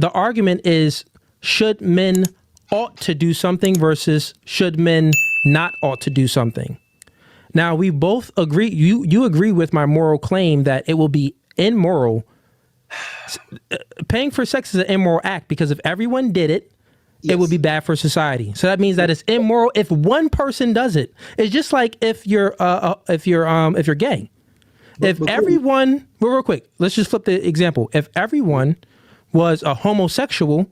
the argument is, should men ought to do something versus should men not ought to do something? Now, we both agree, you agree with my moral claim that it will be immoral. Paying for sex is an immoral act because if everyone did it, it would be bad for society. So that means that it's immoral if one person does it. It's just like if you're gay. If everyone, real quick, let's just flip the example. If everyone was a homosexual,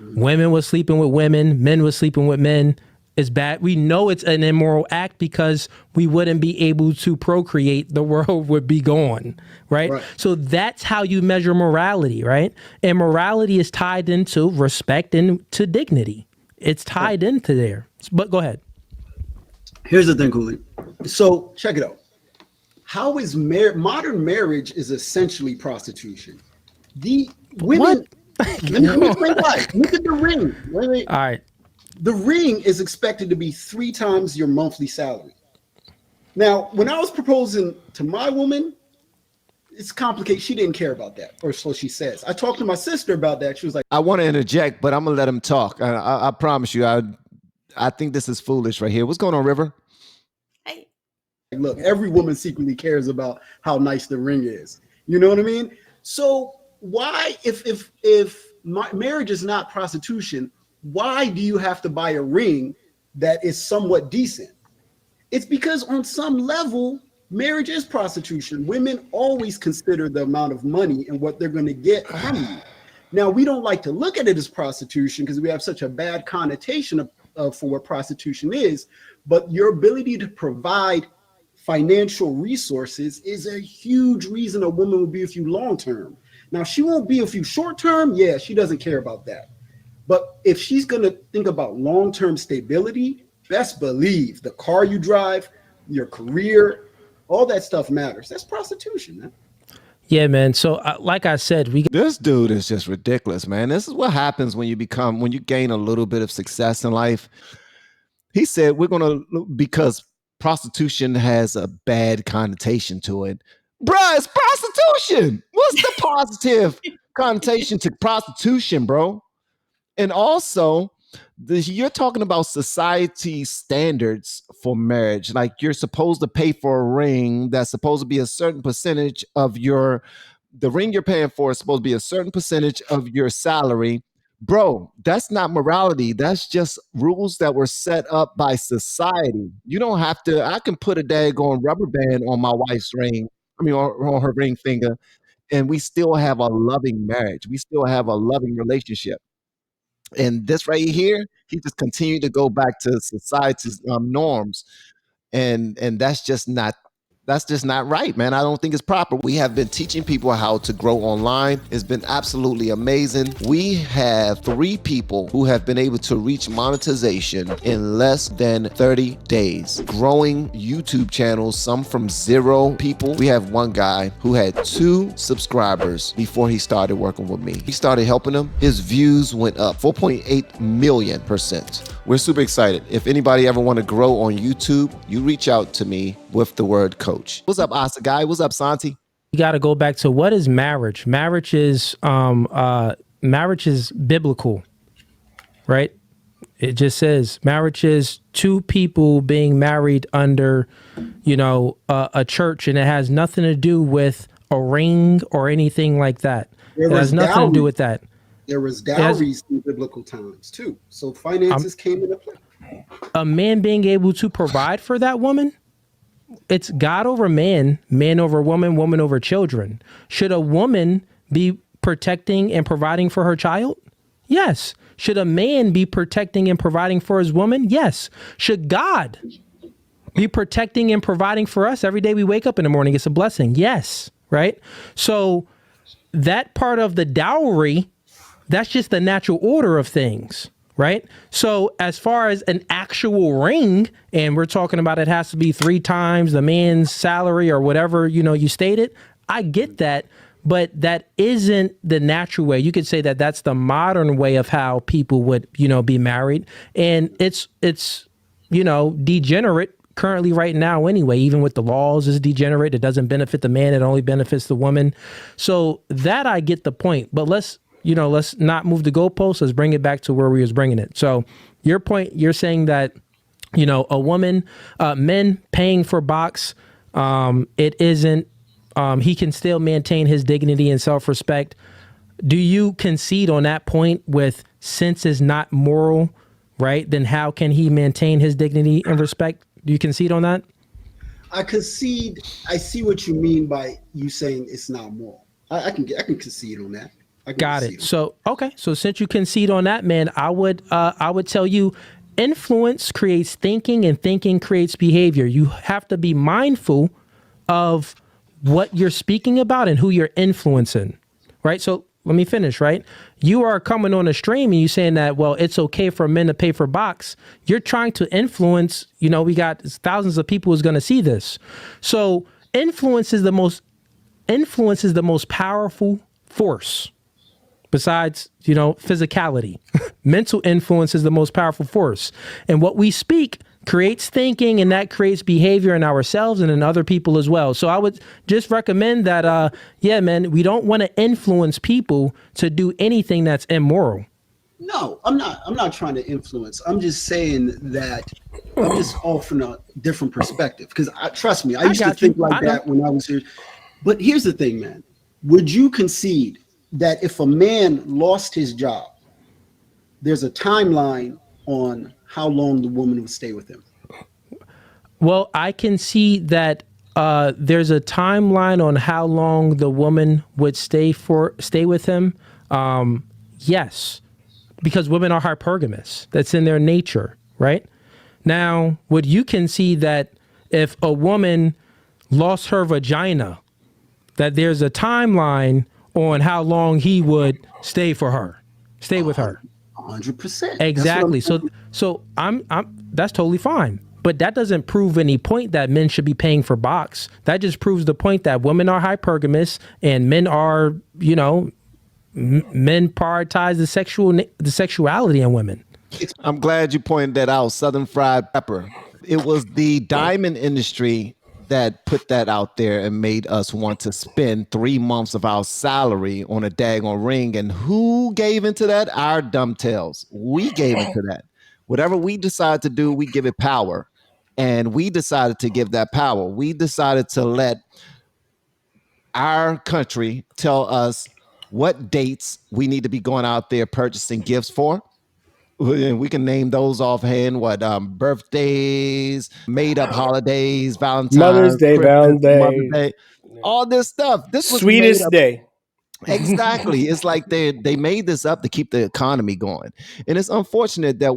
women was sleeping with women, men was sleeping with men, it's bad. We know it's an immoral act because we wouldn't be able to procreate. The world would be gone, right? So that's how you measure morality, right? And morality is tied into respect and to dignity. It's tied into there. But go ahead. Here's the thing, Cooley. So check it out. How is modern marriage is essentially prostitution. The women. Let me explain why. Look at the ring. Wait. All right. The ring is expected to be 3 times your monthly salary. Now, when I was proposing to my woman, it's complicated. She didn't care about that, or so she says. I talked to my sister about that. She was like, I want to interject, but I'm going to let him talk. I promise you, I think this is foolish right here. What's going on, River? Hey. Look, every woman secretly cares about how nice the ring is. You know what I mean? So why, if marriage is not prostitution, why do you have to buy a ring that is somewhat decent? It's because on some level, marriage is prostitution. Women always consider the amount of money and what they're going to get from you. Now, we don't like to look at it as prostitution because we have such a bad connotation for what prostitution is, but your ability to provide financial resources is a huge reason a woman will be with you long-term. Now, she won't be with you short-term. Yeah, she doesn't care about that. But if she's going to think about long-term stability, best believe the car you drive, your career, all that stuff matters. That's prostitution, man. Yeah, man. So like I said, this dude is just ridiculous, man. This is what happens when you gain a little bit of success in life. He said, because prostitution has a bad connotation to it. Bruh, it's prostitution. What's the positive connotation to prostitution, bro? And also, you're talking about society standards for marriage. Like you're supposed to pay for a ring that's supposed to be a certain percentage of the ring you're paying for is supposed to be a certain percentage of your salary. Bro, that's not morality. That's just rules that were set up by society. You don't have to, I can put a daggone rubber band on my wife's ring, on her ring finger, and we still have a loving marriage. We still have a loving relationship. And this right here, he just continued to go back to society's norms, and that's just not right, man. I don't think it's proper. We have been teaching people how to grow online. It's been absolutely amazing. We have 3 people who have been able to reach monetization in less than 30 days. Growing YouTube channels, some from 0 people. We have one guy who had 2 subscribers before he started working with me. He started helping him. His views went up 4.8 million%. We're super excited. If anybody ever want to grow on YouTube, you reach out to me with the word coach. What's up, Asa Guy? What's up, Santi? You got to go back to what is marriage? Marriage is biblical, right? It just says marriage is 2 people being married under, a church, and it has nothing to do with a ring or anything like that. It has nothing to do with that. There was dowries in biblical times too. So finances came into play. A man being able to provide for that woman, it's God over man, man over woman, woman over children. Should a woman be protecting and providing for her child? Yes. Should a man be protecting and providing for his woman? Yes. Should God be protecting and providing for us every day we wake up in the morning? It's a blessing. Yes. Right. So that part of the dowry, that's just the natural order of things. Right. So as far as an actual ring, and we're talking about it has to be 3 times the man's salary or whatever, you stated, I get that. But that isn't the natural way. You could say that that's the modern way of how people would, be married. And it's degenerate currently right now anyway. Even with the laws, is degenerate. It doesn't benefit the man. It only benefits the woman. So that I get the point. But let's let's not move the goalposts. Let's bring it back to where we was bringing it. So your point, you're saying that, a woman, men paying for box, it isn't, he can still maintain his dignity and self-respect. Do you concede on that point with, since it's not moral, right? Then how can he maintain his dignity and respect? Do you concede on that? I concede. I see what you mean by you saying it's not moral. I can concede on that. Got it. So, okay. So since you concede on that, man, I would tell you, influence creates thinking and thinking creates behavior. You have to be mindful of what you're speaking about and who you're influencing, right? So let me finish, right? You are coming on a stream and you saying that, well, it's okay for men to pay for box. You're trying to influence, we got thousands of people who's going to see this. So influence is the most powerful force besides, physicality. Mental influence is the most powerful force. And what we speak creates thinking, and that creates behavior in ourselves and in other people as well. So I would just recommend that, we don't want to influence people to do anything that's immoral. No, I'm not trying to influence. I'm just saying that I'm just offering a different perspective, because trust me, I used to think like that when I was here. But here's the thing, man. Would you concede that if a man lost his job, there's a timeline on how long the woman would stay with him? Well, I can see that there's a timeline on how long the woman would stay with him. Yes, because women are hypergamous. That's in their nature, right? Now, would you concede that if a woman lost her vagina, that there's a timeline on how long he would stay with her? 100%. Exactly. So I'm that's totally fine. But that doesn't prove any point that men should be paying for box. That just proves the point that women are hypergamous and men are, men prioritize the sexuality in women. I'm glad you pointed that out. Southern fried pepper. It was the diamond industry that put that out there and made us want to spend 3 months of our salary on a daggone ring. And who gave into that? Our dumb tails. We gave into that. Whatever we decide to do, we give it power. And we decided to give that power. We decided to let our country tell us what dates we need to be going out there purchasing gifts for. We can name those offhand. Birthdays, made up holidays, Valentine's, Mother's Day, Christmas, Valentine's Mother's Day, all this stuff. This was sweetest day. Exactly. It's like they made this up to keep the economy going. And it's unfortunate that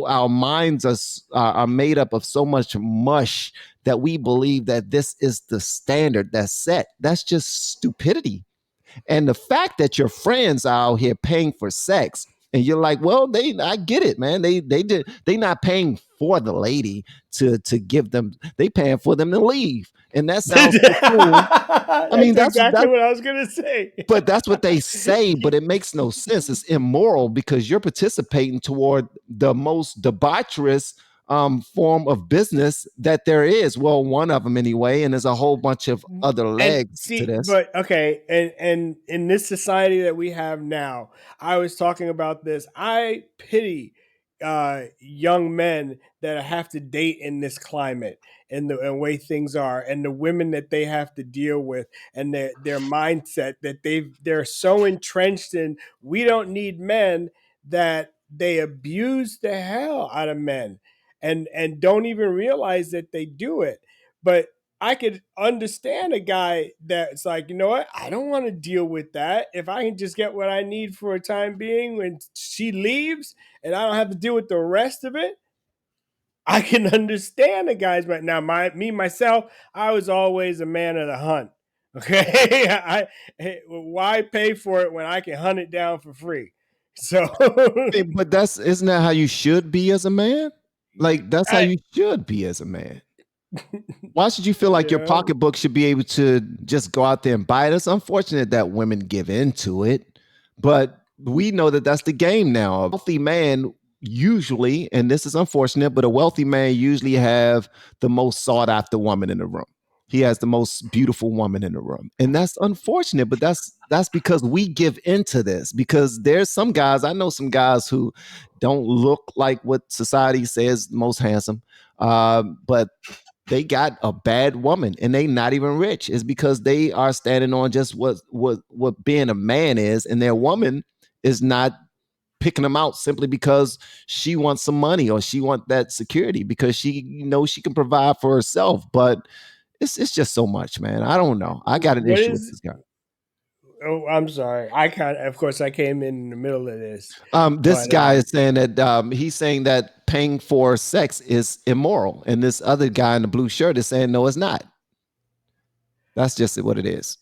our minds are made up of so much mush that we believe that this is the standard that's set. That's just stupidity. And the fact that your friends are out here paying for sex, and you're like, well, I get it, man. They not paying for the lady to give them, they paying for them to leave. And that sounds so cool. That's exactly what I was gonna say. But that's what they say, but it makes no sense. It's immoral because you're participating toward the most debaucherous form of business that there is. Well, one of them anyway, and there's a whole bunch of other legs to this. But okay, and in this society that we have now, I was talking about this. I pity young men that have to date in this climate and the way things are, and the women that they have to deal with, and their mindset that they're so entrenched in. We don't need men, that they abuse the hell out of men. And don't even realize that they do it. But I could understand a guy that's like, you know what? I don't want to deal with that. If I can just get what I need for a time being when she leaves and I don't have to deal with the rest of it, I can understand the guys. But now myself, I was always a man of the hunt. Okay. Why pay for it when I can hunt it down for free? So, but isn't that how you should be as a man? Like, that's how you should be as a man. Why should you feel like your pocketbook should be able to just go out there and buy it? It's unfortunate that women give into it, but we know that that's the game now. A wealthy man usually, and this is unfortunate, but a wealthy man usually have the most sought after woman in the room. he has the most beautiful woman in the room. And that's unfortunate, but that's because we give into this, because there's some guys, I know some guys who don't look like what society says most handsome, but they got a bad woman and they not even rich. It's because they are standing on just what being a man is, and their woman is not picking them out simply because she wants some money or she wants that security because she she can provide for herself. But it's just so much, man. I don't know. I got an What issue with is? this guy. Oh, I'm sorry. Of course, I came in the middle of this. This But guy is saying that he's saying that paying for sex is immoral, and this other guy in the blue shirt is saying no, it's not. That's just what it is.